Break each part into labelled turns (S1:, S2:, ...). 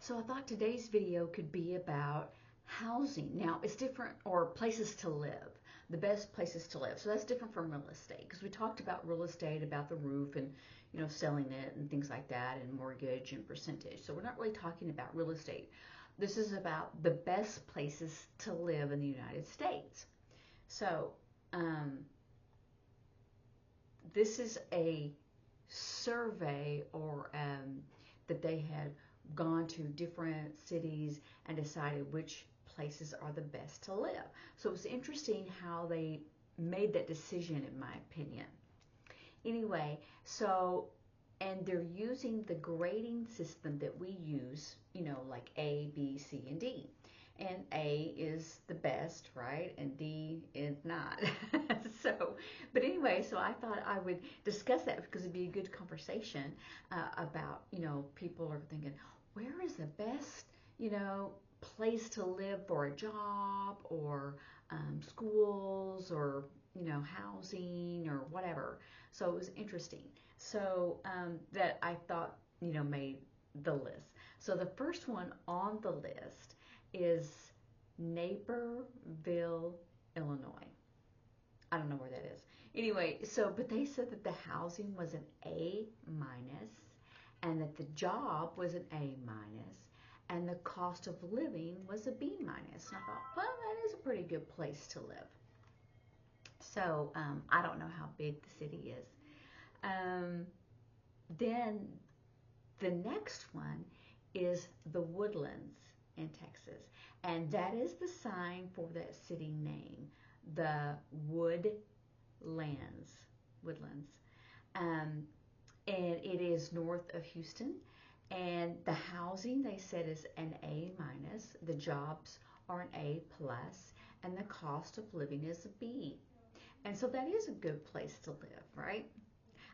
S1: So I thought today's video could be about housing. Now it's different, or places to live, the best places to live. So that's different from real estate, because we talked about real estate, about the roof and selling it and things like that, and mortgage and percentage. So we're not really talking about real estate. This is about the best places to live in the United States. So this is a survey, or that they had gone to different cities and decided which places are the best to live. So it was interesting how they made that decision, in my opinion. Anyway, so, and they're using the grading system that we use, like A, B, C, and D. And A is the best, right? And D is not. But anyway, so I thought I would discuss that because it'd be a good conversation about, people are thinking, where is the best, place to live for a job, or schools, or, housing, or whatever. So it was interesting. So that I thought, made the list. So the first one on the list is Naperville, Illinois. I don't know where that is. Anyway, but they said that the housing was an A minus, and that the job was an A minus, and the cost of living was a B minus. And I thought, well, that is a pretty good place to live. So I don't know how big the city is. Then the next one is the Woodlands in Texas, and that is the sign for that city name, the Woodlands. And it is north of Houston, and the housing, they said, is an A minus, the jobs are an A plus, and the cost of living is a B. And so that is a good place to live, right?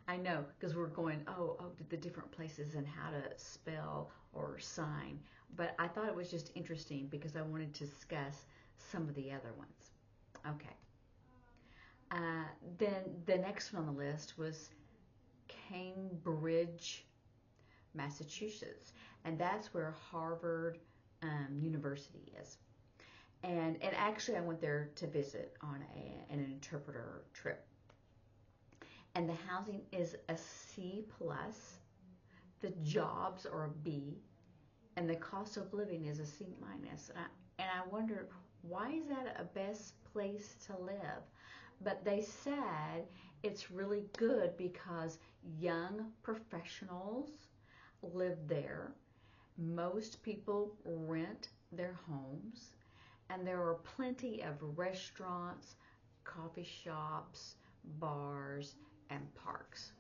S1: I know, because we're going, to the different places and how to spell or sign. But I thought it was just interesting because I wanted to discuss some of the other ones. Okay. Then the next one on the list was Cambridge, Massachusetts. And that's where Harvard University is. And actually I went there to visit on an interpreter trip. And the housing is a C plus, the jobs are a B, and the cost of living is a C minus. And I wondered, why is that a best place to live? But they said it's really good because young professionals live there. Most people rent their homes, and there are plenty of restaurants, coffee shops, bars, and parks.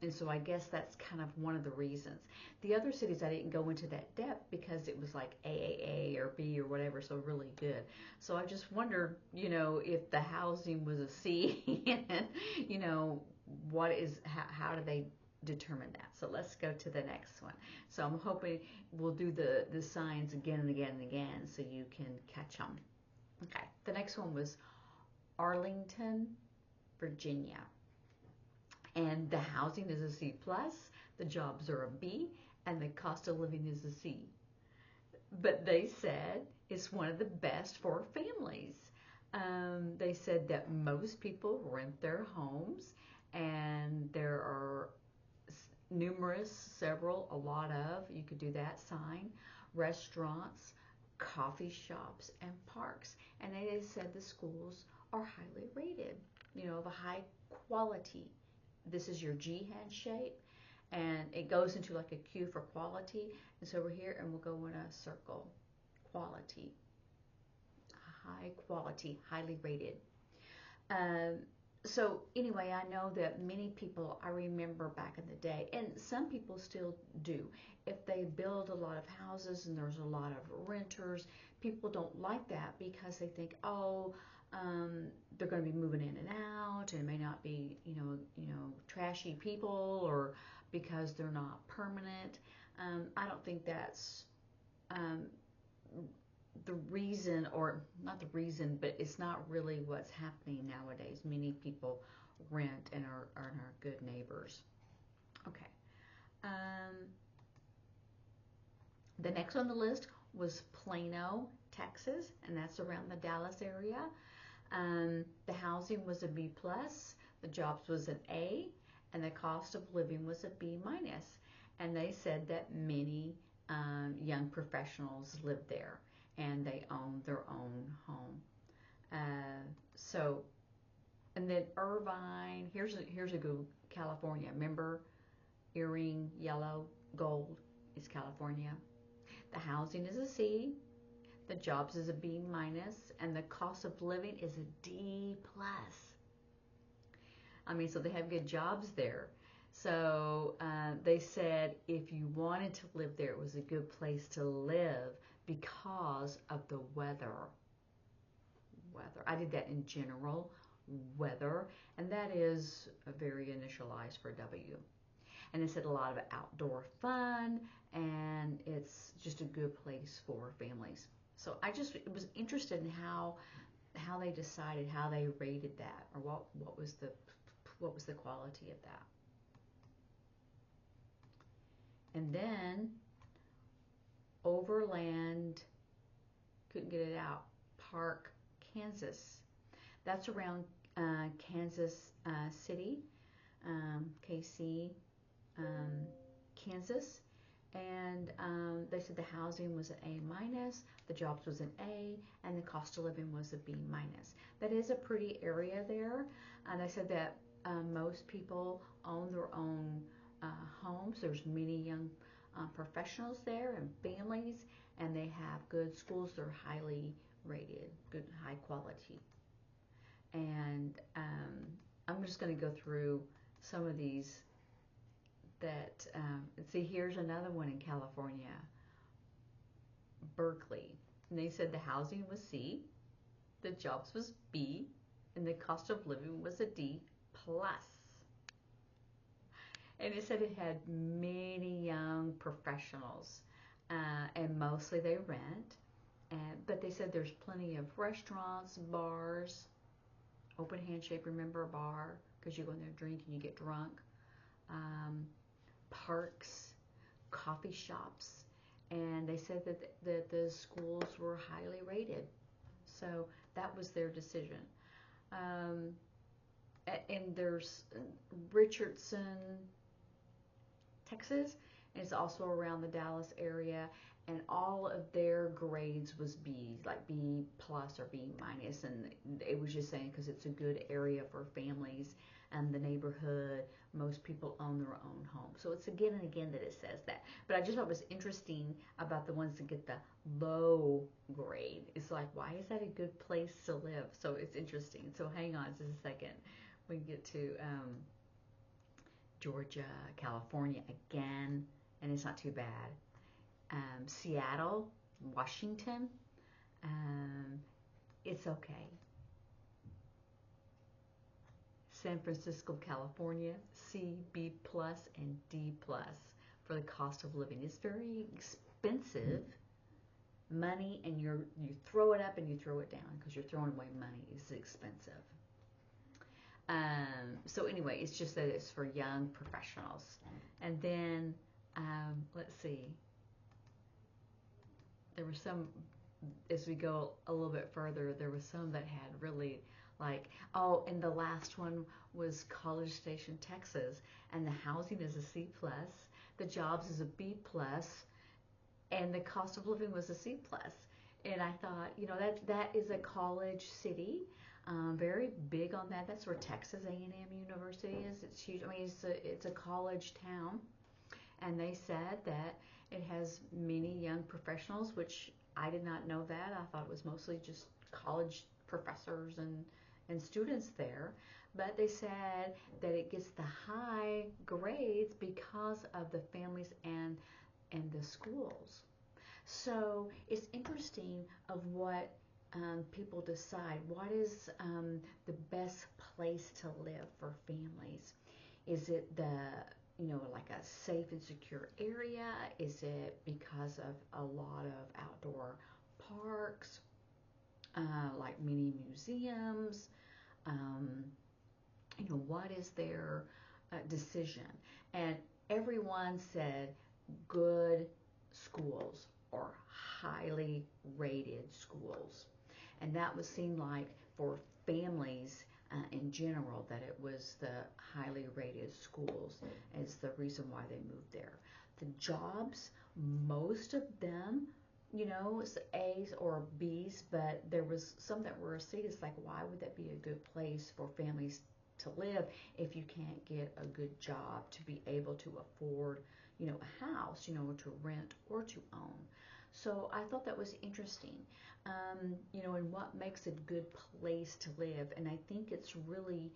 S1: And so I guess that's kind of one of the reasons. The other cities I didn't go into that depth because it was like AAA or B or whatever, so really good. So I just wondered, if the housing was a C, and, how do they determine that? So let's go to the next one. So I'm hoping we'll do the signs again and again and again so you can catch them. Okay, the next one was Arlington, Virginia. And the housing is a C plus, the jobs are a B, and the cost of living is a C. But they said it's one of the best for families. They said that most people rent their homes, and there are a lot of, you could do that sign, restaurants, coffee shops, and parks. And they said the schools are highly rated, of a high quality. This is your G head shape, and it goes into like a Q for quality. And so we're here, and we'll go in a circle. Quality, high quality, highly rated. So anyway, I know that many people, I remember back in the day, and some people still do, if they build a lot of houses and there's a lot of renters, people don't like that because they think, they're going to be moving in and out, and it may not be, trashy people, or because they're not permanent. I don't think that's the reason, or not the reason, but it's not really what's happening nowadays. Many people rent and are good neighbors. Okay. The next on the list was Plano, Texas, and that's around the Dallas area. The housing was a B plus, the jobs was an A, and the cost of living was a B minus. And they said that many young professionals lived there, and they owned their own home. So, and then Irvine. Here's a good California. Remember, earring, yellow, gold is California. The housing is a C. The jobs is a B minus, and the cost of living is a D plus. I mean, so they have good jobs there. So they said if you wanted to live there, it was a good place to live because of the weather. Weather. I did that in general, weather, and that is a very initialized for W. And they said a lot of outdoor fun, and it's just a good place for families. So I just was interested in how they decided, how they rated that, or what was the quality of that. And then Overland, couldn't get it out, Park, Kansas. That's around Kansas City, KC, Kansas. And they said the housing was an A minus, the jobs was an A, and the cost of living was a B minus. That is a pretty area there. And they said that most people own their own homes. There's many young professionals there and families, and they have good schools. They're highly rated, good, high quality. And I'm just going to go through some of these that, see, here's another one in California, Berkeley. And they said the housing was C, the jobs was B, and the cost of living was a D plus. And it said it had many young professionals, and mostly they rent. But they said there's plenty of restaurants, bars, open handshake, remember a bar, because you go in there, drink, and you get drunk. Parks, coffee shops, and they said that the schools were highly rated. So that was their decision. And there's Richardson, Texas, and it's also around the Dallas area, and all of their grades was B, like B plus or B minus, and it was just saying because it's a good area for families and the neighborhood, most people own their own home. So it's again and again that it says that. But I just thought it was interesting about the ones that get the low grade. It's like, why is that a good place to live? So it's interesting. So hang on just a second. We can get to Georgia, California again, and it's not too bad. Seattle, Washington, it's okay. San Francisco, California, C, B plus, and D plus for the cost of living. It's very expensive money, and you throw it up and you throw it down because you're throwing away money. It's expensive. So anyway, it's just that it's for young professionals. And then, let's see. There were some, as we go a little bit further, there was some that had really like, oh, and the last one was College Station, Texas, and the housing is a C plus, the jobs is a B plus, and the cost of living was a C plus. And I thought, that is a college city, very big on that. That's where Texas A&M University is. It's huge. I mean, it's a college town, and they said that it has many young professionals, which I did not know that. I thought it was mostly just college professors and students there. But they said that it gets the high grades because of the families and the schools. So it's interesting of what people decide. What is the best place to live for families? Is it like a safe and secure area? Is it because of a lot of outdoor parks, like mini museums? What is their decision? And everyone said good schools or highly rated schools. And that would seem like for families in general that it was the highly rated schools as the reason why they moved there. The jobs, most of them, it's A's or B's, but there was some that were C's. Like, why would that be a good place for families to live if you can't get a good job to be able to afford, a house, to rent or to own? So I thought that was interesting, and what makes a good place to live. And I think it's really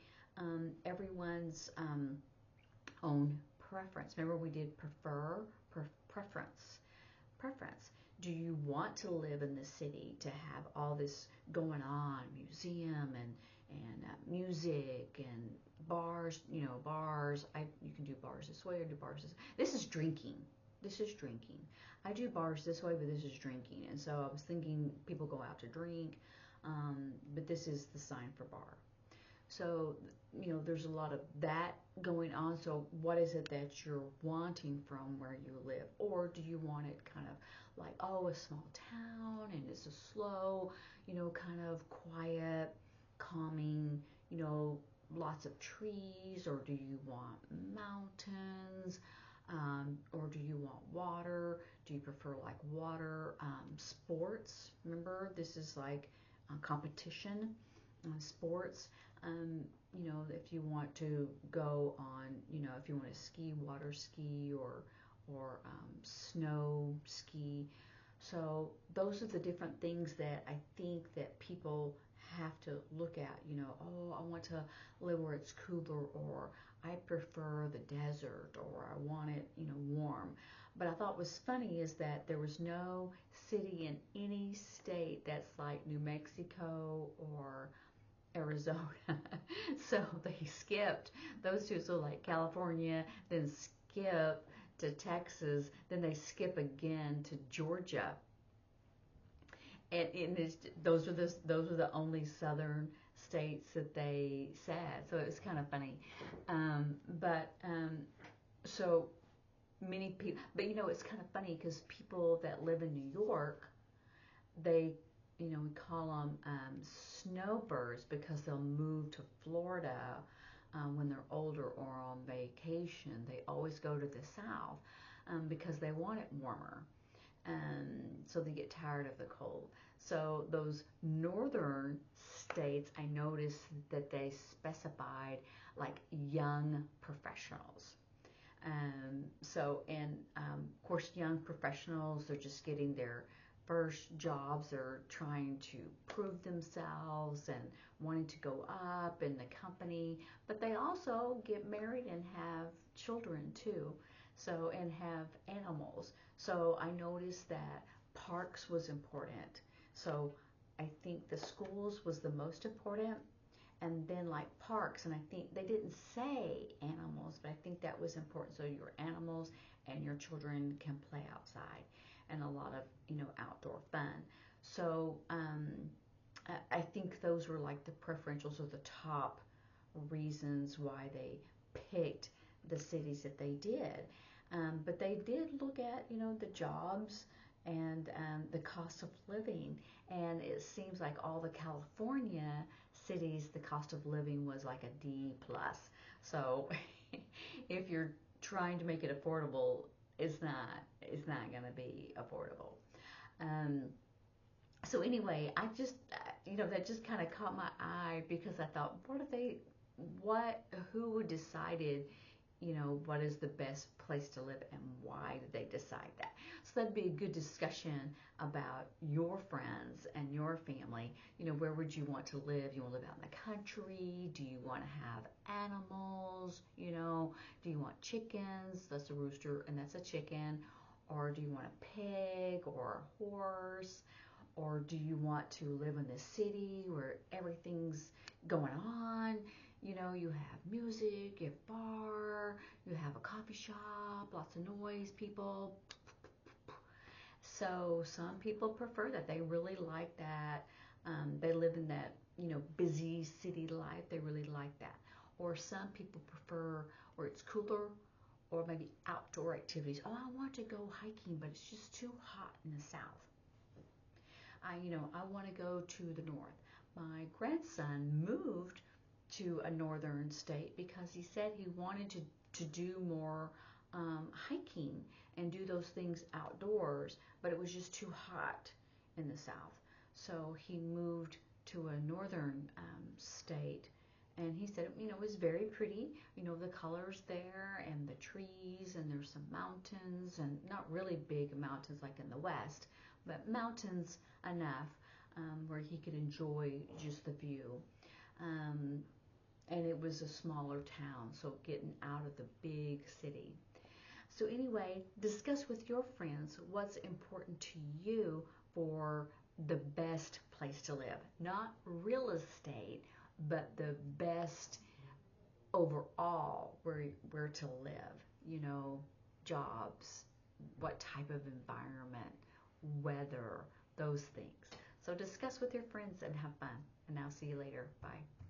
S1: everyone's own preference. Remember, we did preference. Preference. Do you want to live in the city to have all this going on, museum and music and bars? Bars. You can do bars this way or do bars this. This is drinking. This is drinking. I do bars this way, but this is drinking. And so I was thinking people go out to drink, but this is the sign for bar. So, there's a lot of that going on. So what is it that you're wanting from where you live? Or do you want it kind of like, a small town and it's a slow, kind of quiet, calming, lots of trees? Or do you want mountains? Or do you want water? Do you prefer like water? Sports? Remember, this is like competition. Sports, if you want to go on, if you want to ski, water ski or snow ski. So those are the different things that I think that people have to look at. I want to live where it's cooler, or I prefer the desert, or I want it, warm. But I thought was funny is that there was no city in any state that's like New Mexico or Arizona. So they skipped those two. So like California, then skip to Texas, then they skip again to Georgia. And those were the only southern states that they said. So it was kind of funny. So many people, but it's kind of funny because people that live in New York, they we call them snowbirds because they'll move to Florida when they're older or on vacation. They always go to the south because they want it warmer. So they get tired of the cold. So those northern states, I noticed that they specified like young professionals. Of course, young professionals, they're just getting their first jobs, are trying to prove themselves and wanting to go up in the company, but they also get married and have children too, so, and have animals. So I noticed that parks was important. So I think the schools was the most important, and then like parks, and I think they didn't say animals, but I think that was important. So your animals and your children can play outside, and a lot of outdoor fun. So I think those were like the preferentials or the top reasons why they picked the cities that they did. But they did look at the jobs and the cost of living, and it seems like all the California cities, the cost of living was like a D plus. So if you're trying to make it affordable, it's not going to be affordable. Um, so anyway, I just that just kind of caught my eye because I thought, who decided what is the best place to live and why did they decide that? So that'd be a good discussion about your friends and your family. Where would you want to live? You want to live out in the country? Do you want to have animals? Do you want chickens? That's a rooster and that's a chicken. Or do you want a pig or a horse? Or do you want to live in the city where everything's going on? You have music, you have bar, you have a coffee shop, lots of noise, people. So some people prefer that. They really like that. They live in that, busy city life. They really like that. Or some people prefer where it's cooler or maybe outdoor activities. Oh, I want to go hiking, but it's just too hot in the south. I want to go to the north. My grandson moved to a northern state because he said he wanted to do more hiking and do those things outdoors, but it was just too hot in the south. So he moved to a northern state, and he said, it was very pretty. The colors there and the trees, and there's some mountains, and not really big mountains like in the west, but mountains enough where he could enjoy just the view. Um, and it was a smaller town, so getting out of the big city. So anyway, discuss with your friends what's important to you for the best place to live. Not real estate, but the best overall where to live. Jobs, what type of environment, weather, those things. So discuss with your friends and have fun. And I'll see you later. Bye.